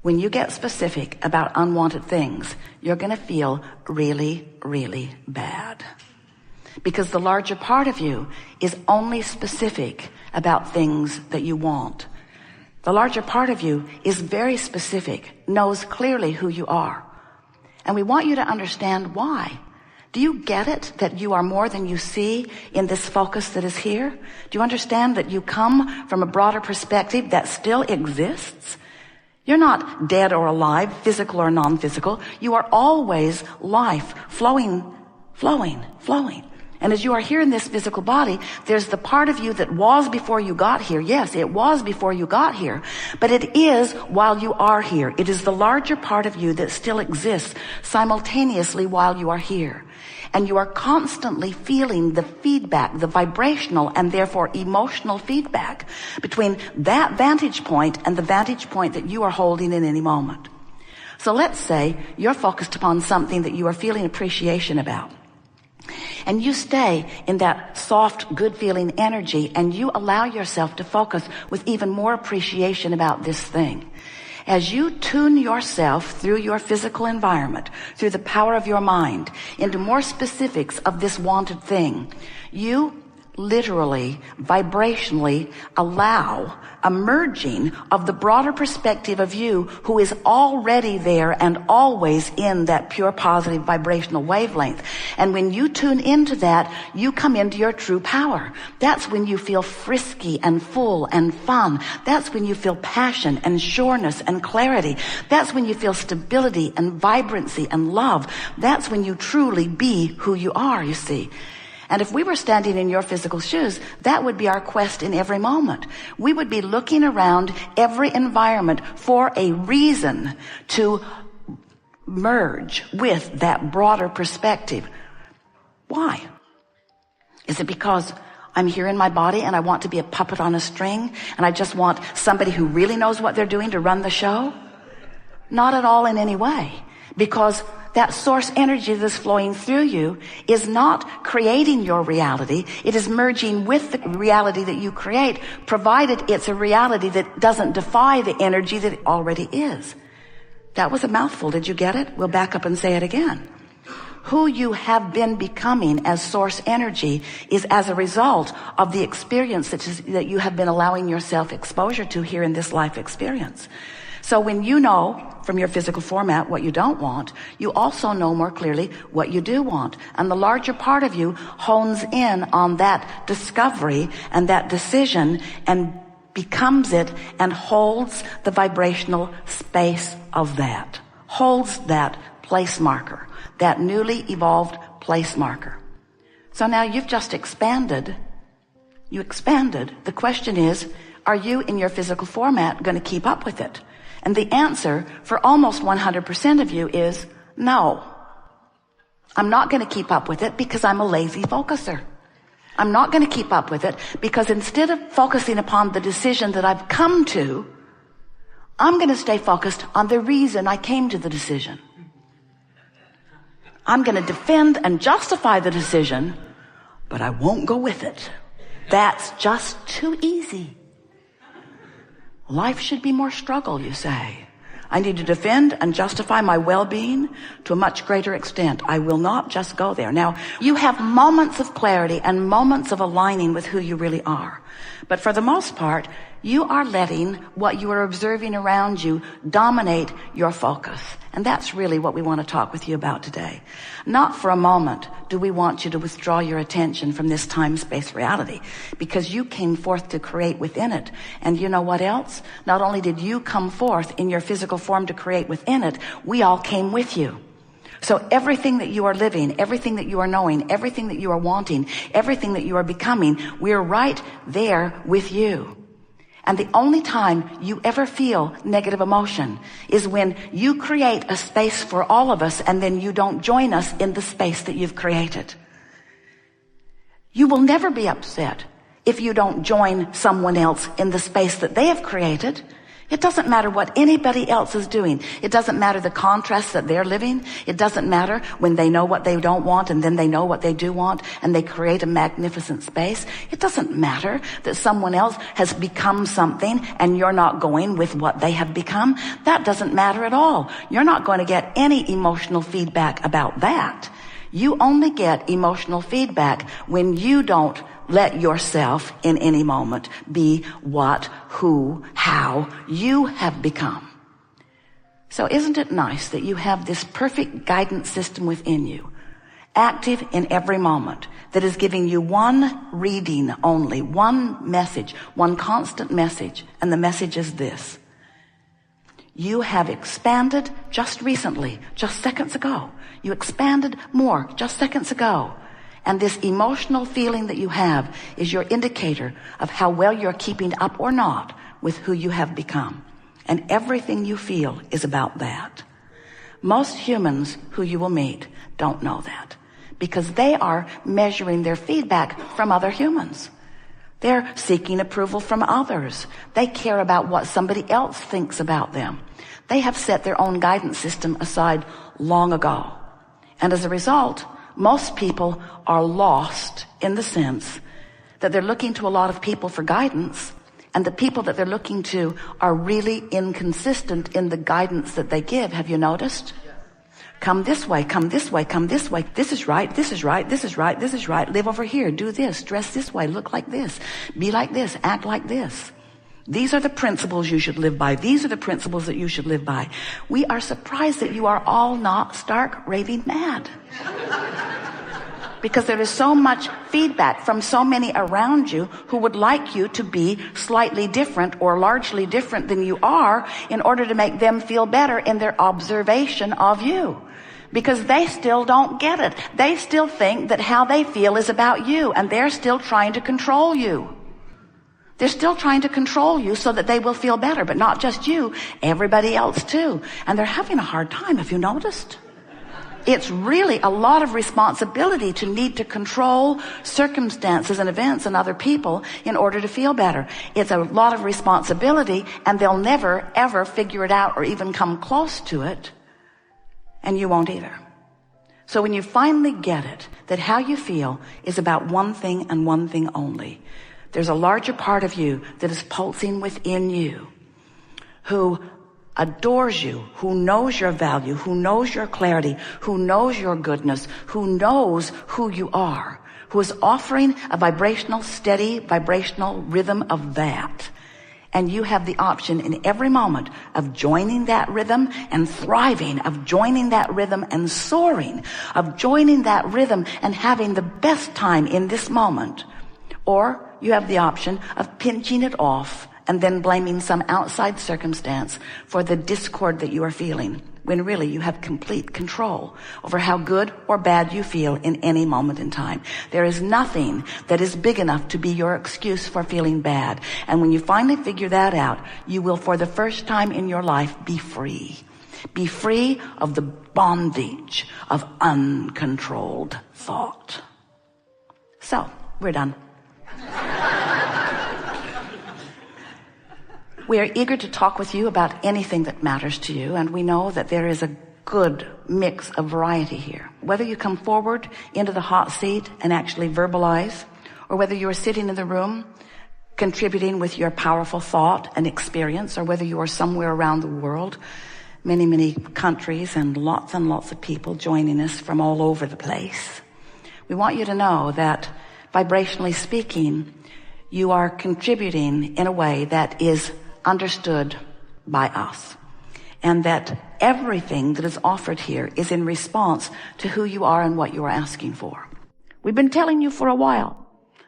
When you get specific about unwanted things, you're going to feel really, really bad. Because the larger part of you is only specific about things that you want. The larger part of you is very specific, knows clearly who you are. And we want you to understand why. Do you get it that you are more than you see in this focus that is here? Do you understand that you come from a broader perspective that still exists? You're not dead or alive, physical or non-physical. You are always life, flowing. And as you are here in this physical body, there's the part of you that was before you got here. Yes, it was before you got here, but it is while you are here. It is the larger part of you that still exists simultaneously while you are here. And you are constantly feeling the feedback, the vibrational and therefore emotional feedback between that vantage point and the vantage point that you are holding in any moment. So let's say you're focused upon something that you are feeling appreciation about. And you stay in that soft, good feeling energy, and you allow yourself to focus with even more appreciation about this thing. As you tune yourself through your physical environment, through the power of your mind, into more specifics of this wanted thing, you literally, vibrationally allow a merging of the broader perspective of you who is already there and always in that pure positive vibrational wavelength. And when you tune into that, you come into your true power. That's when you feel frisky and full and fun. That's when you feel passion and sureness and clarity. That's when you feel stability and vibrancy and love. That's when you truly be who you are, you see. And if we were standing in your physical shoes, that would be our quest in every moment. We would be looking around every environment for a reason to merge with that broader perspective. Why? Is it because I'm here in my body and I want to be a puppet on a string and I just want somebody who really knows what they're doing to run the show? Not at all in any way. Because that source energy that's flowing through you is not creating your reality. It is merging with the reality that you create, provided it's a reality that doesn't defy the energy that it already is. That was a mouthful. Did you get it? We'll back up and say it again. Who you have been becoming as source energy is as a result of the experience that you have been allowing yourself exposure to here in this life experience. So when you know from your physical format what you don't want, you also know more clearly what you do want. And the larger part of you hones in on that discovery and that decision and becomes it and holds the vibrational space of that. Holds that place marker, that newly evolved place marker. So now you've just expanded. You expanded. The question is, are you in your physical format going to keep up with it? And the answer for almost 100% of you is no. I'm not going to keep up with it because I'm a lazy focuser. I'm not going to keep up with it because instead of focusing upon the decision that I've come to, I'm going to stay focused on the reason I came to the decision. I'm going to defend and justify the decision, but I won't go with it. That's just too easy. Life should be more struggle, you say. I need to defend and justify my well-being to a much greater extent. I will not just go there. Now, you have moments of clarity and moments of aligning with who you really are. But for the most part, you are letting what you are observing around you dominate your focus. And that's really what we want to talk with you about today. Not for a moment do we want you to withdraw your attention from this time-space reality, because you came forth to create within it. And you know what else? Not only did you come forth in your physical form to create within it, we all came with you. So everything that you are living, everything that you are knowing, everything that you are wanting, everything that you are becoming, we're right there with you. And the only time you ever feel negative emotion is when you create a space for all of us and then you don't join us in the space that you've created. You will never be upset if you don't join someone else in the space that they have created. It doesn't matter what anybody else is doing. It doesn't matter the contrast that they're living. It doesn't matter when they know what they don't want and then they know what they do want and they create a magnificent space. It doesn't matter that someone else has become something and you're not going with what they have become. That doesn't matter at all. You're not going to get any emotional feedback about that. You only get emotional feedback when you don't let yourself in any moment be what, who, how you have become. So isn't it nice that you have this perfect guidance system within you, active in every moment, that is giving you one reading only, one message, one constant message, and the message is this. You have expanded just recently, just seconds ago. You expanded more just seconds ago. And this emotional feeling that you have is your indicator of how well you're keeping up or not with who you have become. And everything you feel is about that. Most humans who you will meet don't know that because they are measuring their feedback from other humans. They're seeking approval from others. They care about what somebody else thinks about them. They have set their own guidance system aside long ago. And as a result, most people are lost in the sense that they're looking to a lot of people for guidance, and the people that they're looking to are really inconsistent in the guidance that they give. Have you noticed? Come this way, come this way, come this way. This is right, this is right, this is right, this is right. Live over here, do this, dress this way, look like this, be like this, act like this. These are the principles you should live by. These are the principles that you should live by. We are surprised that you are all not stark raving mad. Because there is so much feedback from so many around you who would like you to be slightly different or largely different than you are in order to make them feel better in their observation of you. Because they still don't get it. They still think that how they feel is about you, and they're still trying to control you. They're still trying to control you so that they will feel better, but not just you, everybody else too. And they're having a hard time, have you noticed? It's really a lot of responsibility to need to control circumstances and events and other people in order to feel better. It's a lot of responsibility, and they'll never, ever figure it out or even come close to it, and you won't either. So when you finally get it, that how you feel is about one thing and one thing only, there's a larger part of you that is pulsing within you, who adores you, who knows your value, who knows your clarity, who knows your goodness, who knows who you are, who is offering a vibrational, steady, vibrational rhythm of that. And you have the option in every moment of joining that rhythm and thriving, of joining that rhythm and soaring, of joining that rhythm and having the best time in this moment. Or you have the option of pinching it off and then blaming some outside circumstance for the discord that you are feeling, when really you have complete control over how good or bad you feel in any moment in time. There is nothing that is big enough to be your excuse for feeling bad. And when you finally figure that out, you will, for the first time in your life, be free. Be free of the bondage of uncontrolled thought. So, we're done. We are eager to talk with you about anything that matters to you, and we know that there is a good mix of variety here. Whether you come forward into the hot seat and actually verbalize, or whether you are sitting in the room contributing with your powerful thought and experience, or whether you are somewhere around the world, many, many countries and lots of people joining us from all over the place. We want you to know that vibrationally speaking, you are contributing in a way that is understood by us, and that everything that is offered here is in response to who you are and what you are asking for. We've been telling you for a while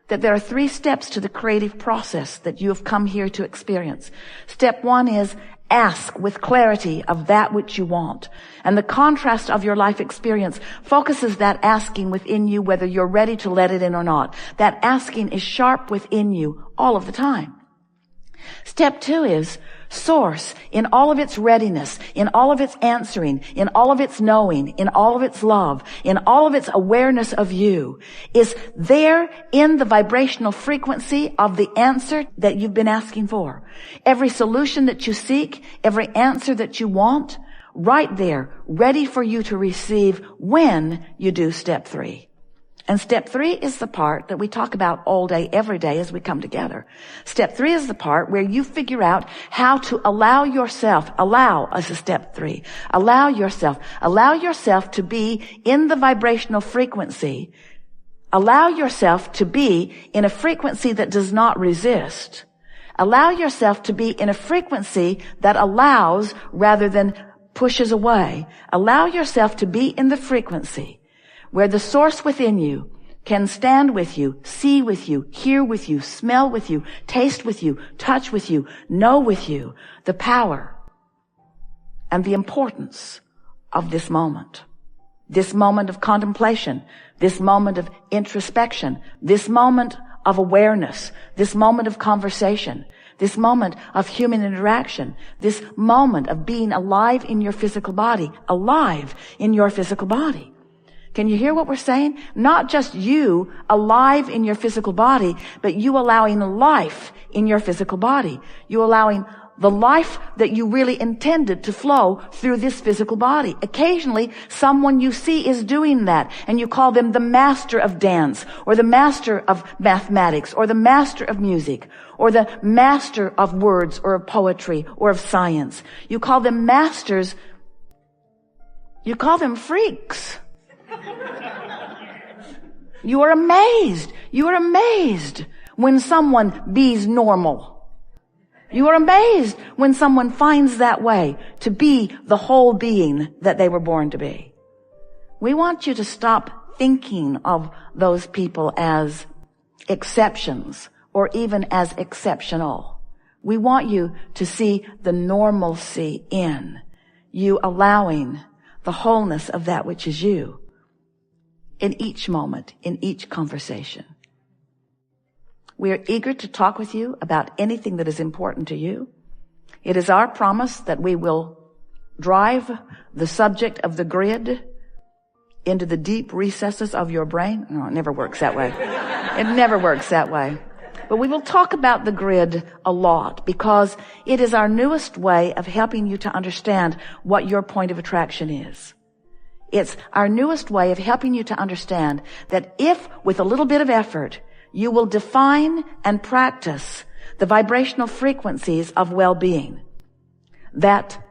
that there are 3 steps to the creative process that you have come here to experience. Step 1 is ask with clarity of that which you want. And the contrast of your life experience focuses that asking within you, whether you're ready to let it in or not. That asking is sharp within you all of the time. Step 2 is Source, in all of its readiness, in all of its answering, in all of its knowing, in all of its love, in all of its awareness of you, is there in the vibrational frequency of the answer that you've been asking for. Every solution that you seek, every answer that you want, right there, ready for you to receive when you do step 3. And step 3 is the part that we talk about all day, every day as we come together. Step 3 is the part where you figure out how to allow yourself to be in the vibrational frequency. Allow yourself to be in a frequency that does not resist. Allow yourself to be in a frequency that allows rather than pushes away. Allow yourself to be in the frequency where the source within you can stand with you, see with you, hear with you, smell with you, taste with you, touch with you, know with you the power and the importance of this moment of contemplation, this moment of introspection, this moment of awareness, this moment of conversation, this moment of human interaction, this moment of being alive in your physical body, alive in your physical body. Can you hear what we're saying? Not just you alive in your physical body, but you allowing life in your physical body. You allowing the life that you really intended to flow through this physical body. Occasionally, someone you see is doing that, and you call them the master of dance, or the master of mathematics, or the master of music, or the master of words, or of poetry, or of science. You call them masters. You call them freaks. You are amazed. You are amazed when someone be's normal. You are amazed when someone finds that way to be the whole being that they were born to be. We want you to stop thinking of those people as exceptions or even as exceptional. We want you to see the normalcy in you allowing the wholeness of that which is you. In each moment, in each conversation. We are eager to talk with you about anything that is important to you. It is our promise that we will drive the subject of the grid into the deep recesses of your brain. No, it never works that way. It never works that way. But we will talk about the grid a lot because it is our newest way of helping you to understand what your point of attraction is. It's our newest way of helping you to understand that if, with a little bit of effort, you will define and practice the vibrational frequencies of well-being, that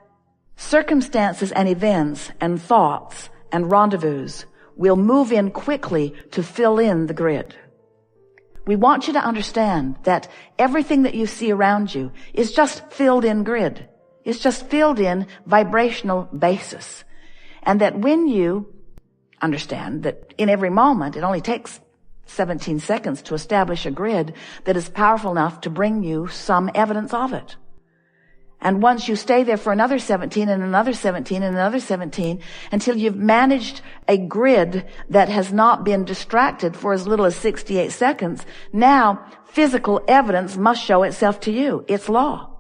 circumstances and events and thoughts and rendezvous will move in quickly to fill in the grid. We want you to understand that everything that you see around you is just filled in grid. It's just filled in vibrational basis. And that when you understand that in every moment, it only takes 17 seconds to establish a grid that is powerful enough to bring you some evidence of it. And once you stay there for another 17 and another 17 and another 17 until you've managed a grid that has not been distracted for as little as 68 seconds, now physical evidence must show itself to you. It's law.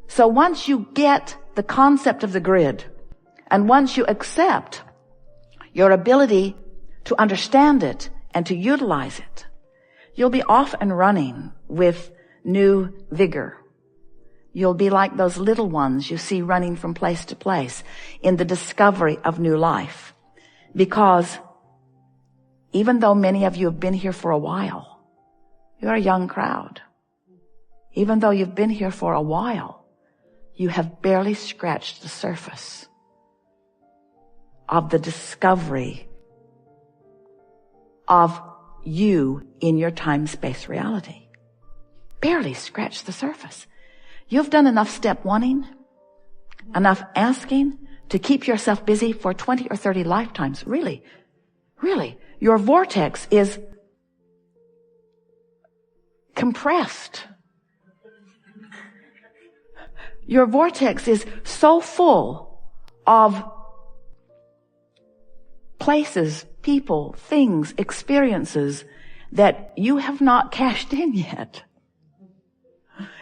So once you get the concept of the grid, and once you accept your ability to understand it and to utilize it, you'll be off and running with new vigor. You'll be like those little ones you see running from place to place in the discovery of new life. Because even though many of you have been here for a while, you're a young crowd. Even though you've been here for a while, you have barely scratched the surface of the discovery of you in your time-space reality. Barely scratched the surface. You've done enough step wanting, enough asking to keep yourself busy for 20 or 30 lifetimes. Really, really. Your vortex is compressed. Your vortex is so full of places, people, things, experiences that you have not cashed in yet.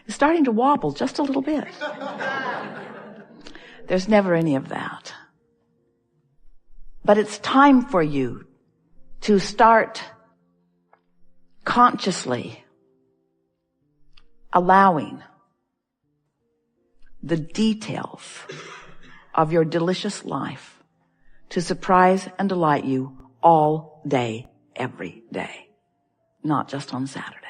is starting to wobble just a little bit. There's never any of that. But it's time for you to start consciously allowing the details of your delicious life to surprise and delight you all day, every day, not just on Saturday.